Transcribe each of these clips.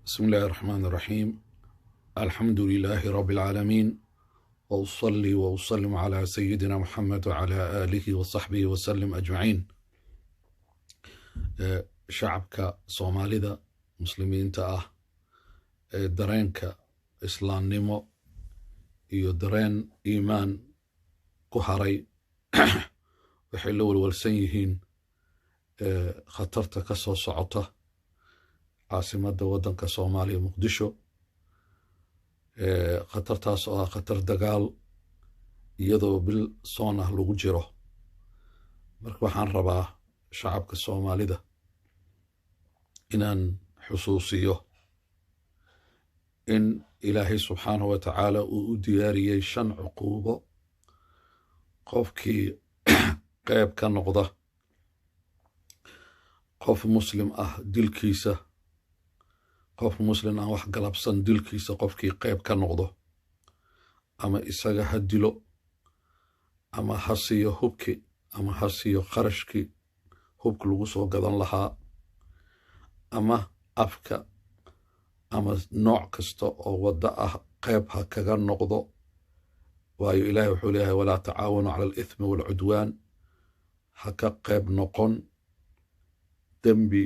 بسم الله الرحمن الرحيم. الحمد لله رب العالمين، وأصلي وأسلم على سيدنا محمد وعلى آله وصحبه وسلم أجمعين. شعبك صوماليدا مسلمين تأه درينك إسلام نمو iyo dareen iimaan ku haray waxay la walwalsan yihiin khatarta ka soo socota caasimadda waddanka Soomaaliya Muqdisho. khatartaas oo ah khatar dagaal iyadoo bil soon ah lagu jiro. marka waxaan rabaa shacabka Soomaalida inaan xusuusiyo in ilaahay subxaanahu wa tacaala uu u diyaariyey 5 cuquubo qofkii qayb ka noqda qof muslim ah dilkiisa, qof muslim aan wax galabsan dilkiisa qofkii qayb ka noqdo, ama isaga ha dilo, ama ha siiyo hubki, ama ha siiyo qarashkii hubka lagu soo gadan lahaa, ama afka ama nooc kasta oo wada ah qayb ha kaga noqdo. waayo ilaahay wuxuu leeyahay walaa tacaawanu cala alithmi waalcudwaan, ha ka qayb noqon dembi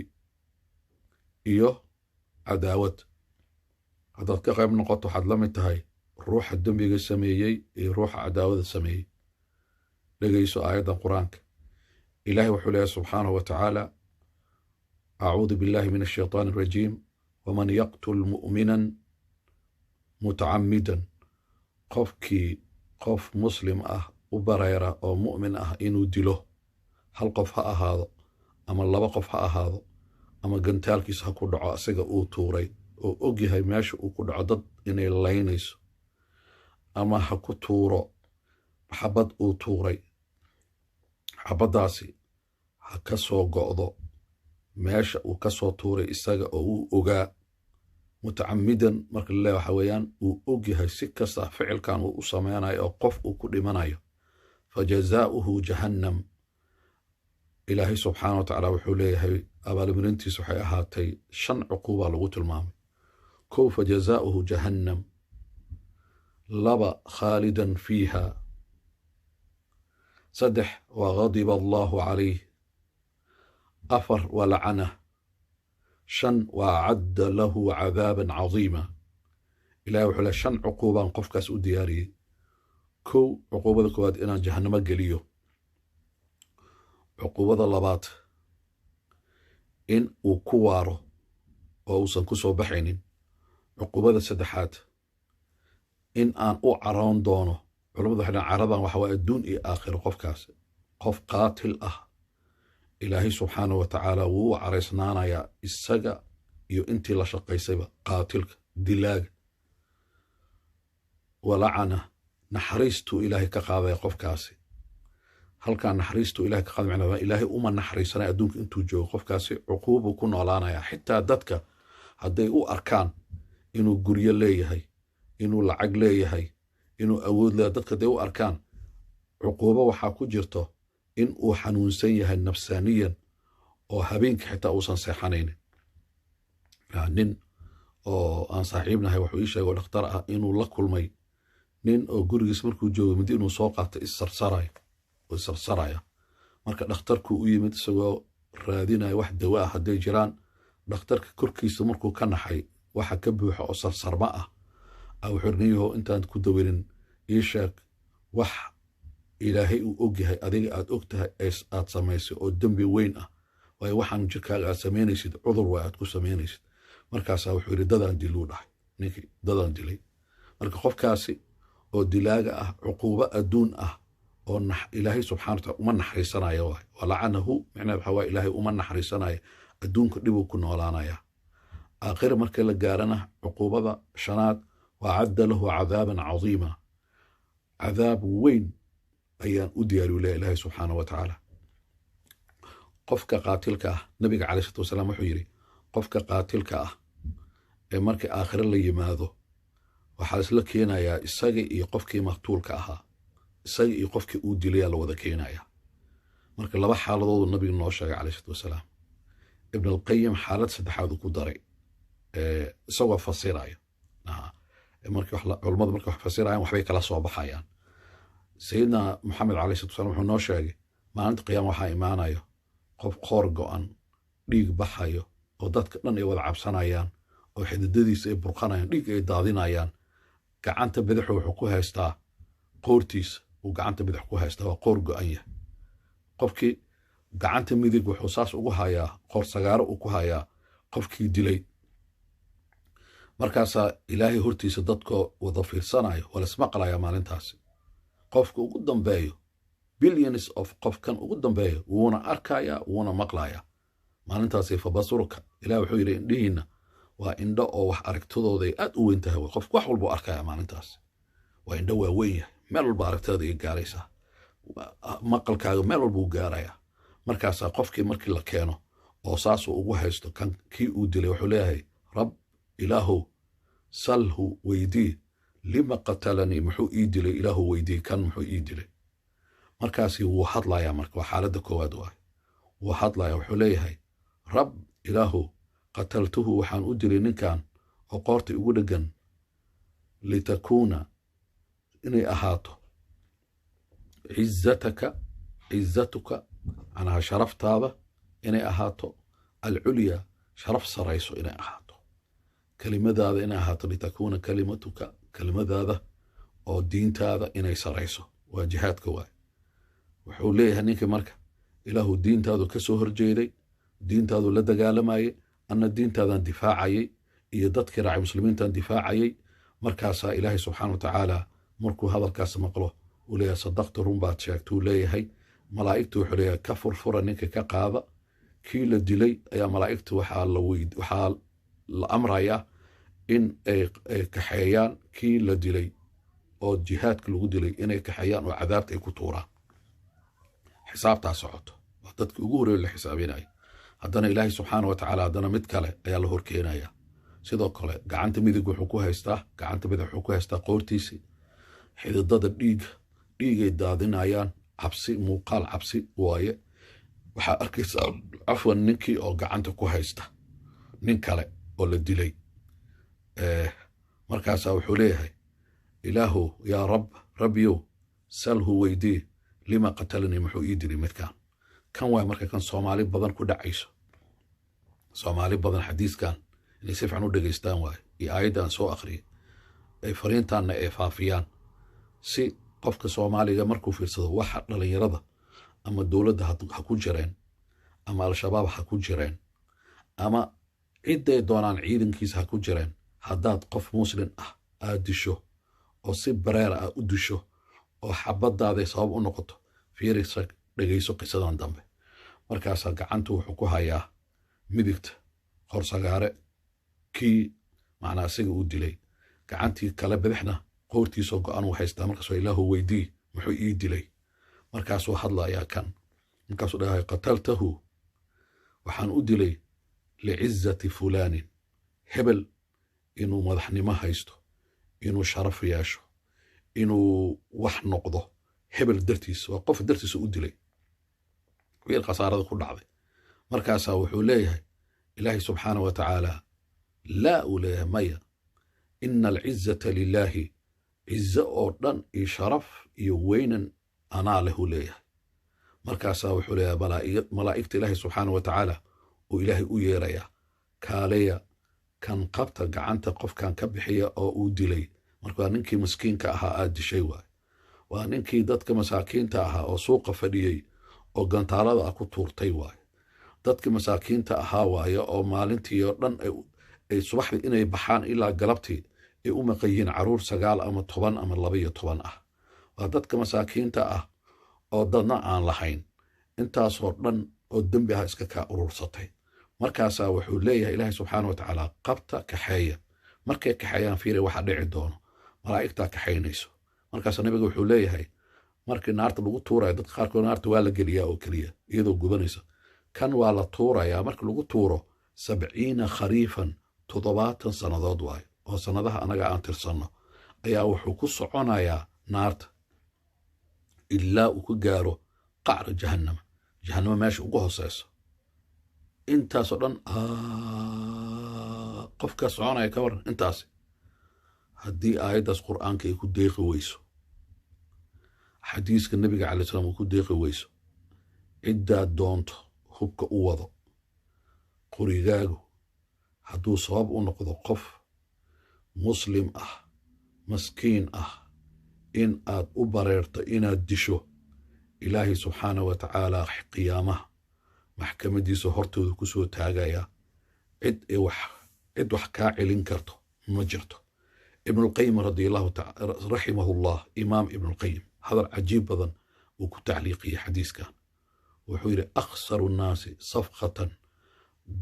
iyo cadaawad. haddaad ka qayb noqoto waxaad la mid tahay ruuxa dembiga sameeyey iyo ruuxa cadaawada sameeyey. dhegayso aayaddan qur-aanka. ilaahay wuxuu leeyahay subxaanahu wa tacaala acuudu billahi min ashaytaani alrajiim ومن يقتل مؤمنا متعمدا qofkii qof muslim ah u bareera oo mu'min ah inuu dilo, hal qof ha ahaado ama 2 qof ha ahaado, ama gantaalkiisa ha ku dhaco asiga uu tuuray oo og yahay meesha uu ku dhaco dad inay laynayso, ama ha ku tuuro xabad uu tuuray, xabaddaasi ha ka soo go'do meesha uu ka soo tuuray isaga oo uu ogaa. mutacamidan marka la leeyahay waxa weeyaan uu og yahay si kasta ficilkan uu u sameynayo oo qof uu ku dhimanayo. fajazaa'uhu jahannam. ilaahay subxaanahu wa tacaala wuxuu leeyahay abaalmarintiisa waxay ahaatay 5 cuquuba lagu tilmaamay. 1 fajazaa'uhu jahannam. 2 khaalidan fiiha. 3 waghadiba allahu calayh. 4 ولعنه. 5 وأعد له عذابا عظيما. إلهي وحلا 5 عقوبة قفكاس ودياري. 1 عقوبة كواد إنا جهنم قليو. عقوبة اللبات إن وكواره ووصن كسو بحينين. عقوبة السدحات إن آن أعران دونه. علماء حنا عرضا وحواء الدون آخر قفكاس قف قاتل ilaahay subxaanahu wa tacaala wuu caraysnaanayaa isaga iyo intii la shaqaysayba, qaatilka dilaaga. walacana naxariistuu ilaahay ka qaadaya qofkaasi. halkaa naxariistuu ilahay ka qaadaya macnaa ilaahay uma naxariisanaya adduunka intuu joogo. qofkaasi cuquubuu ku noolaanayaa. xitaa dadka hadday u arkaan inuu guryo leeyahay, inuu lacag leeyahay, inuu awood leeyahay, dadka hadday u arkaan cuquubo waxaa ku jirto in uu xanuunsan yahay nafsaaniyan oo habeenka xitaa uusan seexanaynin. nin oo aan saaxiibnahay wuxuu ii sheegay oo dhakhtar ah inuu la kulmay nin oo gurigiis markuu joogo mid inuu soo qaato isarsaraya. marka dhakhtarku u yimid isagoo raadinaya wax dawo ah hadday jiraan. dhakhtarka korkiisa markuu ka naxay waxa ka buuxa oo sarsarma ah wuxuu niyaho intaan ku dawinin ii sheeg wax ilaahay uu og yahay adiga aad og tahay aad samaysay oo dembi weyn ah. waayo waxaan jirkaaga aad samaynaysid cudur waa aad ku samaynaysid. markaasaa wuxuu yidhi dadaan diluu dhahay. ninkii dadaan dilay. marka qofkaasi oo dilaaga ah cuquubo adduun ah oo ilaahay subxaana wa taala uma naxariisanaya waay. walacanahu macnaha waxa waa ilaahay uma naxariisanaya, adduunka dhibuu ku noolaanaya. aakhira marka la gaarana cuquubada 5aad wacadda lahu cadaaban cadiima. cadaab weyn ayaan u diyaariyu leeyahay ilaahay subxaanahu wa tacaala. qofka qaatilka ah nabiga calayhi salaatu wasalaam wuxuu yidhi qofka qaatilka ah ee markii aakhiro la yimaado waxaa isla keenayaa isaga iyo qofkii maqtuulka ahaa, isaga iyo qofkii uu dilayaa la wada keenayaa. marka 2 xaaladoodu nabiga noo sheegay calayhi salaatu wasalaam. ibn alqayim xaalad 3aad ku daray isagoo fasiraya markii culimmadu markay wax fasirayaan waxbay kala soo baxayaan sayidna maxamed calayhi salatu wasalam wuxuu noo sheegay maalinta qiyaama waxaa imaanayo qof qoor go'an dhiig baxayo oo dadka dhan ay wada cabsanayaan oo xididadiisa ay burqanayaan dhiig ay daadinayaan gacanta bidixu wuxuu ku haystaa qoortiisa uu gacanta bidix ku haystaa waa qoor go'an yahay qofkii gacanta midig wuxuu saas ugu hayaa qoor sagaaro uu ku hayaa qofkii dilay markaasaa ilaahay hortiisa dadkoo wada fiirsanayo waa laismaqlayaa maalintaasi qofka ugu dambeeyo billions of qofkan ugu dambeeyo wuuna arkayaa wuuna maqlayaa maalintaasi fabasuruka ilaah wuxuu yidhi indhihiinna waa indho oo wax aragtidooda ay aad u weyn tahay qofku wax walbuu arkayaa maalintaasi waa indho waa weyn yahay meel walba aragtida ay gaaraysaa maqalkaaga meel walbuu gaarayaa markaasaa qofkii markii la keeno oo saasuu ugu haysto kan kii uu dilay wuxuu leeyahay rab ilaahow salhu weydii lima qatalanii muxuu ii dilay ilaahu weydii kan muxuu ii dilay markaasi wuu hadlayaa marka waa xaaladda koowaad waay wuu hadlayaa wuxuu leeyahay rab ilaahu qataltuhu waxaan u dilay ninkan oo qoorta igu dheggan litakuuna inay ahaato cizatuka macnaha sharaftaada inay ahaato alculya sharaf sarayso inay ahaato kelimadaada inay ahaato litakuuna kalimatuka kelimadaada oo diintaada inay sarayso waa jihaadka waay wuxuu leeyahay ninkii marka ilaahu diintaadu ka soo horjeeday diintaadu la dagaalamayay anna diintaadan difaacayay iyo dadkii raacay muslimiintan difaacayay markaasaa ilaahay subxaana watacaala markuu hadalkaas maqlo uu leeyahay sadaqta run baad sheegtuu leeyahay malaa'igtu wuxuu leeyahay ka furfura ninka ka qaada kii la dilay ayaa malaa'igtu waxaa la amrayaa in ay kaxeeyaan kii la dilay oo jihaadka lagu dilay inay kaxeeyaan oo cadaabta ay ku tuuraan xisaabtaa socoto waa dadkii ugu horeeyo la xisaabinaya haddana ilaahay subxaana watacaala haddana mid kale ayaa la horkeenaya sidoo kale gacanta midig wuxuu ku haystaa gacanta bidix wuxuu ku haystaa qoortiisii xididada dhiigay daadinayaan cabsi muuqaal cabsi waaye waxaa arkaysaa cafwan ninkii oo gacanta ku haysta nin kale oo la dilay markaasaa wuxuu leeyahay ilaahu yaa rabbiyow salhu weydii lima qatalanii muxuu ii dilay midkaan kan waay marka kan soomaali badan ku dhacayso soomaali badan xadiiskan inay si fiican u dhegaystaan waaye iyo aayaddan soo akhriyay ay fariintaanna ay faafiyaan si qofka soomaaliga markuu fiirsado waxa dhalinyarada ama dowladda ha ku jireen ama al-shabaab ha ku jireen ama cidday doonaan ciidankiisa ha ku jireen haddaad qof muslim ah aad disho oo si bareer ah u disho oo xabadaaday sabab u noqoto fiirisa dhegayso qisadan dambe markaasaa gacantu wuxuu ku hayaa midigta qorsagaare kii macnaa isaga uu dilay gacantii kale bidixna qoortiisoo go'an uu haystaa markaasoo ilaahu weydii muxuu ii dilay markaasuu hadlayaa kan markaasuu dhahay qataltahu waxaan u dilay licizati fulaanin hebel inuu madaxnimo haysto inuu sharaf yeesho inuu wax noqdo hebel dartiisa waa qof dartiisa u dilay wiil khasaarada ku dhacday markaasaa wuxuu leeyahay ilaahay subxaana wa tacaala laa uu leeyahay maya ina alcizata lilaahi cizo oo dhan iyo sharaf iyo weynan anaa leh uu leeyahay markaasaa wuxuu leeyahay malaa'igta ilaahay subxaana wa tacaala uu ilaahay u yeerayaa kaaleya kan qabta gacanta qofkan ka bixiya oo uu dilay marka waa ninkii miskiinka ahaa aad dishay waay waa ninkii dadka masaakiinta ahaa oo suuqa fadhiyey oo gantaalada ah ku tuurtay waay dadkii masaakiinta ahaa waaye oo maalintii oo dhan ay subaxdii inay baxaan ilaa galabtii ay u maqayiin caruur 9 ama 10 ama 12 ah waa dadka masaakiinta ah oo dadna aan lahayn intaasoo dhan oo dembi ah iska kaa urursatay markaasaa wuxuu leeyahay ilaahay subxaana wa tacaala qabta kaxeeya markay kaxeeyaan fiiri waxa dhici doono malaa'igtaa kaxaynayso markaasaa nabiga wuxuu leeyahay markii naarta lagu tuurayo dadka qaarkood naarta waa la geliyaa oo keliya iyadoo gubanaysa kan waa la tuurayaa marka lagu tuuro 70 khariifan 70 sannadood waayo oo sannadaha anaga aan tirsanno ayaa wuxuu ku soconayaa naarta ilaa uu ku gaaro qacra jahannama meesha ugu hooseyso intaasoo dhan qofka soconaya ka waran intaasi haddii aayaddaas qur'aanka ay ku deeqi weyso xadiiska nebiga calay salaam uu ku deeqi weyso ciddaad doonto hubka u wado qorigaagu hadduu sabab u noqdo qof muslim ah maskiin ah in aad u bareerto inaad disho ilaahay subxaanahu wa tacaala qiyaamaha maxkamadiisa hortooda ku soo taagaya cid wax kaa celin karto ma jirto ibnulqayim raximahullah imaam ibnulqayim hadal cajiib badan uu ku tacliiqiyey xadiiskan wuxuu yidhi akhsaru nnaasi safqatan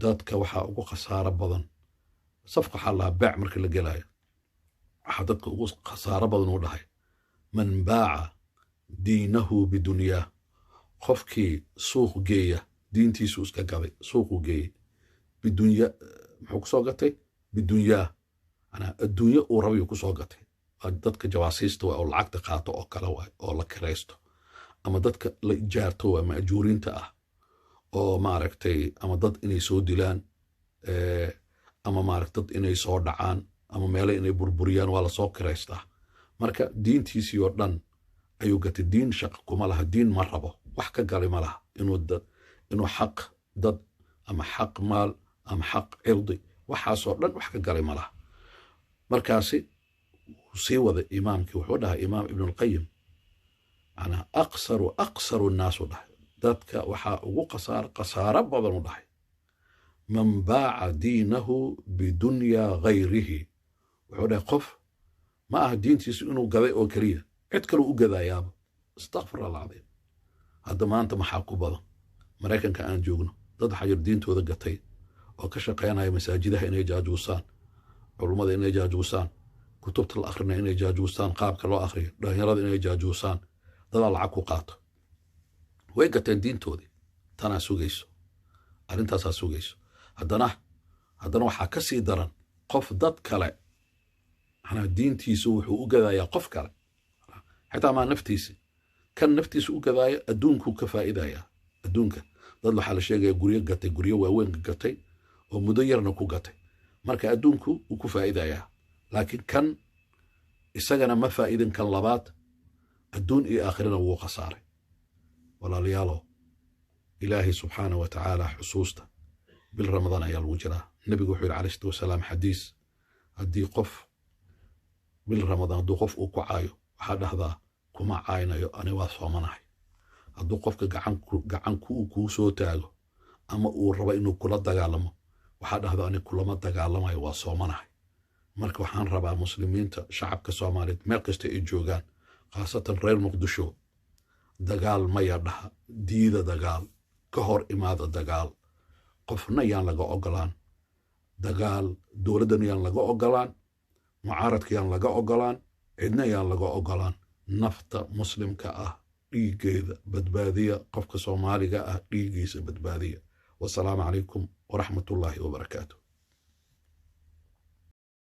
dadka waxaa ugu khasaaro badan safqa waxaa lahaa baac marka la gelaayo waxaa dadka ugu khasaaro badan uu dhahay man baaca diinahu bidunyaa qofkii suuq geeya diintiisu iska gaday suuqu geeyey bidunya muxuu kusoo gatay bidunyaa manaa adduunye uu rabayuu kusoo gatay dadka jawaasiista waa oo lacagta qaato oo kale waay oo la kiraysto ama dadka la ijaarto waa maajuuriinta ah oo maaragtay ama dad inay soo dilaan ama maaragtay dad inay soo dhacaan ama meelo inay burburiyaan waa lasoo kiraystaa marka diintiisii oo dhan ayuu gatay diin shaqa kuma laha diin ma rabo wax ka galay ma laha inuu xaq dad ama xaq maal ama xaq cirdi waxaasoo dhan wax ka galay ma laha markaasi wuu sii waday imaamkii wuxuu dhahay imaam ibnulqayim manaa aqsaru nnaasu dhahay dadka waxaa ugu khasaaro badan u dhahay man baaca diinahu bidunyaa gayrihi wuxuu dhahay qof ma aha diintiisu inuu gaday oo keliya cid kaleu u gadayaaba astakfir alcadiim hadda maanta maxaa ku badan maraykanka aan joogno dad waxaa jir diintooda gatay oo ka shaqaynaya masaajidaha inay jaajuusaan culummada inay jaajuusaan kutubta la akrinaya inay jaajuusaan qaabka loo akriyo dhalinyarada inay jaajuusaan dadaa lacag ku qaato way gateen diintoodii tanaa sugayso arrintaasaa sugayso haddana waxaa ka sii daran qof dad kale manaa diintiisu wuxuu u gadayaa qof kale xitaa maa naftiisi kan naftiisa u gadaayo adduunkuu ka faa'iidayaa adduunka dad waxaa la sheegaya guryo waaweyn gatay oo muddo yarna ku gatay marka adduunku uu ku faa'iidayaa laakiin kan isagana ma faa'iidin kan labaad adduun iyo aakhirana wuu khasaaray walaalayaalow ilaahay subxaanahu wa tacaala xusuusta bil ramadaan ayaa lagu jiraa nebigu wuxuu yidhi calayhi salaatu wasalaam xadiis haddii qof bil ramadaan hadduu qof uu ku caayo waxaa dhahdaa kuma caaynayo ani waa soomanahay hadduu qofka gacanku uu kuu soo taago ama uu rabo inuu kula dagaalamo waxaa dhahda ani kulama dagaalamayo waa soomanahay marka waxaan rabaa muslimiinta shacabka soomaaliyeed meel kasta ay joogaan khaasatan reer muqdisho dagaal maya dhaha diida dagaal ka hor imaada dagaal qofna yaan laga ogolaan dagaal dowladdan yaan laga ogolaan mucaaradka yaan laga ogolaan cidna yaan laga ogolaan nafta muslimka ah dhiiggeeda badbaadiya qofka soomaaliga ah dhiiggiisa badbaadiya wasalaamu calaykum waraxmatullaahi wabarakaatu